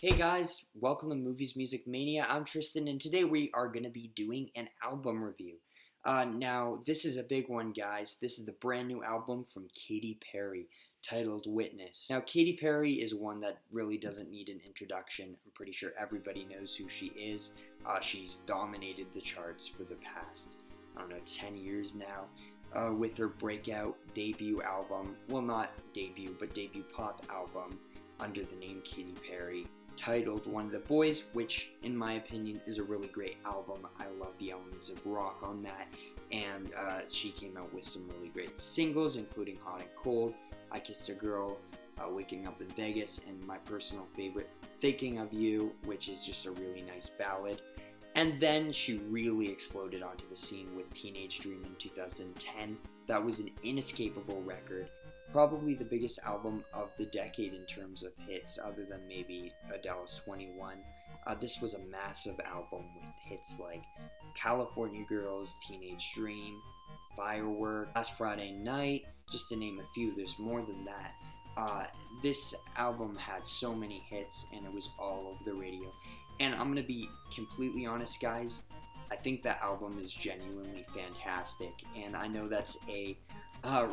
Hey guys, welcome to Movies Music Mania. I'm Tristan, and today we are going to be doing an album review. Now, this is a big one, guys. This is the brand new album from Katy Perry, titled Witness. Now, Katy Perry is one that really doesn't need an introduction. I'm pretty sure everybody knows who she is. She's dominated the charts for the past, 10 years now, with her breakout debut album. Well, not debut, but debut pop album under the name Katy Perry, titled One of the Boys, which in my opinion is a really great album. I love the elements of rock on that, and she came out with some really great singles, including Hot and Cold, I Kissed a Girl, Waking Up in Vegas, and my personal favorite, Thinking of You, which is just a really nice ballad. And then she really exploded onto the scene with Teenage Dream in 2010. That was an inescapable record. Probably the biggest album of the decade in terms of hits, other than maybe Adele's 21. This was a massive album with hits like California Girls, Teenage Dream, Firework, Last Friday Night, just to name a few. There's more than that. This album had so many hits, and it was all over the radio. And I'm going to be completely honest, guys. I think that album is genuinely fantastic, and I know that's a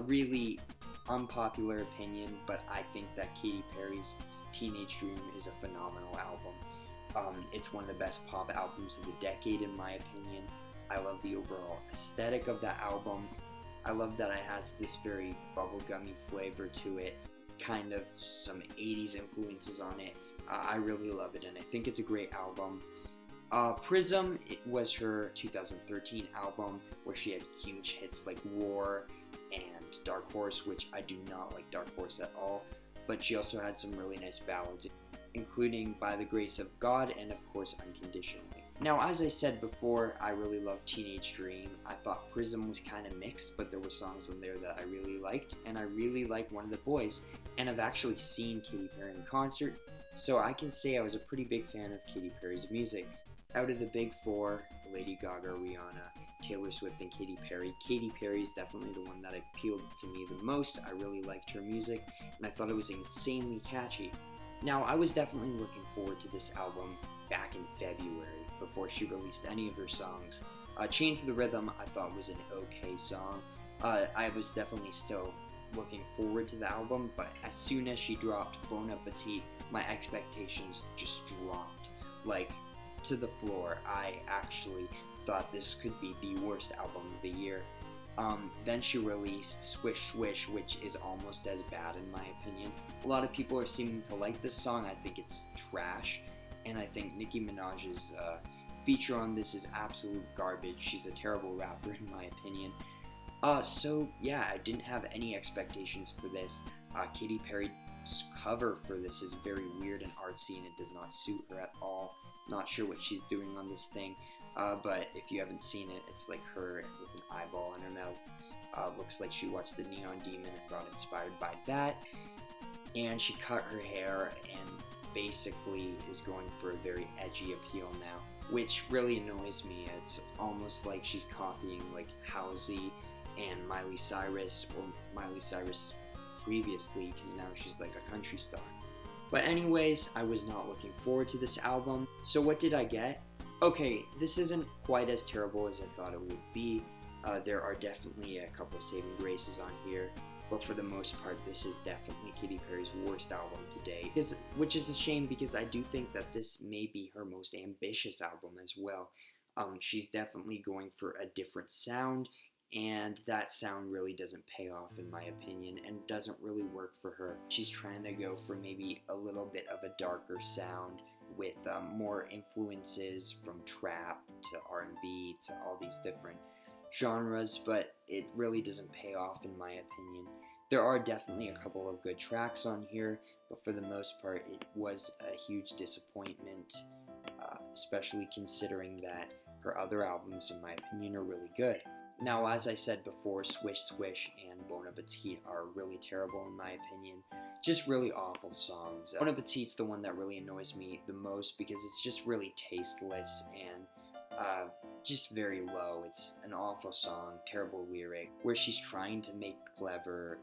really unpopular opinion, but I think that Katy Perry's Teenage Dream is a phenomenal album. It's one of the best pop albums of the decade, in my opinion. I love the overall aesthetic of that album. I love that it has this very bubblegummy flavor to it, kind of some 80s influences on it. I really love it, and I think it's a great album. Prism, it was her 2013 album where she had huge hits like War and Dark Horse, which I do not like Dark Horse at all, but she also had some really nice ballads, including By the Grace of God and of course Unconditionally. Now, as I said before, I really love Teenage Dream. I thought Prism was kind of mixed, but there were songs on there that I really liked, and I really like One of the Boys, and I've actually seen Katy Perry in concert, so I can say I was a pretty big fan of Katy Perry's music. Out of the big four, Lady Gaga, Rihanna, Taylor Swift, and Katy Perry is definitely the one that appealed to me the most. I really liked her music, and I thought it was insanely catchy. Now, I was definitely looking forward to this album back in February, before she released any of her songs. Chained to the Rhythm, I thought was an okay song. I was definitely still looking forward to the album, but as soon as she dropped Bon Appetit, my expectations just dropped, to the floor. I actually thought this could be the worst album of the year. Then she released Swish, Swish, which is almost as bad in my opinion. A lot of people are seeming to like this song. I think it's trash, and I think Nicki Minaj's feature on this is absolute garbage. She's a terrible rapper in my opinion. So yeah, I didn't have any expectations for this. Katy Perry's cover for this is very weird and artsy, and it does not suit her at all. Not sure what she's doing on this thing, but if you haven't seen it, it's like her with an eyeball in her mouth. Looks like she watched The Neon Demon and got inspired by that, and she cut her hair and basically is going for a very edgy appeal now, which really annoys me. It's almost like she's copying like Halsey and Miley Cyrus, or Miley Cyrus previously, because now she's like a country star. But anyways, I was not looking forward to this album. So what did I get? Okay, this isn't quite as terrible as I thought it would be. There are definitely a couple of saving graces on here, but for the most part, this is definitely Katy Perry's worst album to date, which is a shame because I do think that this may be her most ambitious album as well. She's definitely going for a different sound, and that sound really doesn't pay off in my opinion, and doesn't really work for her. She's trying to go for maybe a little bit of a darker sound with more influences from trap to R&B to all these different genres, but it really doesn't pay off in my opinion. There are definitely a couple of good tracks on here, but for the most part it was a huge disappointment, especially considering that her other albums in my opinion are really good. Now, as I said before, Swish Swish and Bon Appetit are really terrible in my opinion. Just really awful songs. Bon Appetit's the one that really annoys me the most because it's just really tasteless and just very low. It's an awful song, terrible lyric, where she's trying to make clever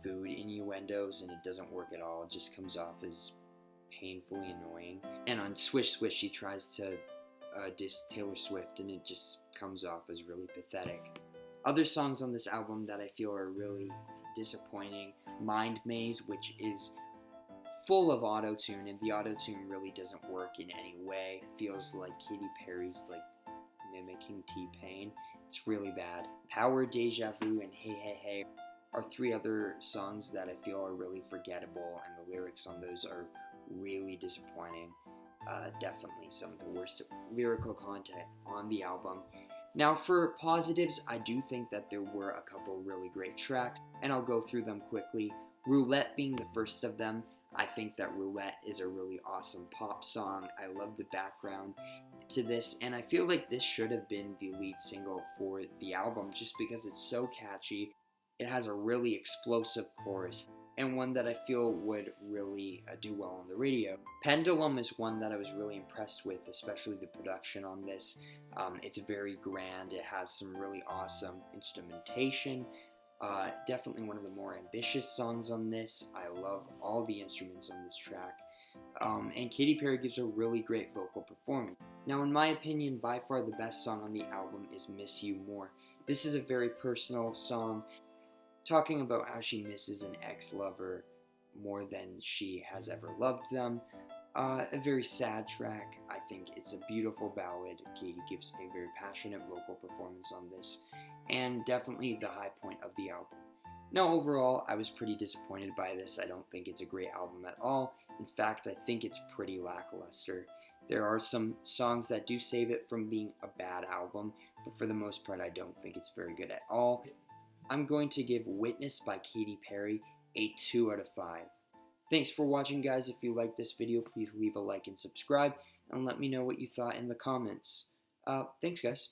food innuendos and it doesn't work at all. It just comes off as painfully annoying. And on Swish Swish, she tries to diss Taylor Swift, and it just comes off as really pathetic. Other songs on this album that I feel are really disappointing: Mind Maze, which is full of auto-tune, and the auto-tune really doesn't work in any way. It feels like Katy Perry's like mimicking T-Pain. It's really bad. Power, Deja Vu, and Hey Hey Hey are three other songs that I feel are really forgettable, and the lyrics on those are really disappointing. Definitely some of the worst lyrical content on the album. Now for positives, I do think that there were a couple really great tracks, and I'll go through them quickly. Roulette being the first of them. I think that Roulette is a really awesome pop song. I love the background to this, and I feel like this should have been the lead single for the album just because it's so catchy. It has a really explosive chorus, and one that I feel would really do well on the radio. Pendulum is one that I was really impressed with, especially the production on this. It's very grand. It has some really awesome instrumentation. Definitely one of the more ambitious songs on this. I love all the instruments on this track. And Katy Perry gives a really great vocal performance. Now, in my opinion, by far the best song on the album is Miss You More. This is a very personal song, talking about how she misses an ex-lover more than she has ever loved them. A very sad track. I think it's a beautiful ballad. Katy gives a very passionate vocal performance on this, and definitely the high point of the album. Now overall, I was pretty disappointed by this. I don't think it's a great album at all. In fact, I think it's pretty lackluster. There are some songs that do save it from being a bad album, but for the most part, I don't think it's very good at all. I'm going to give Witness by Katy Perry a 2 out of 5. Thanks for watching, guys. If you liked this video, please leave a like and subscribe, and let me know what you thought in the comments. Thanks, guys.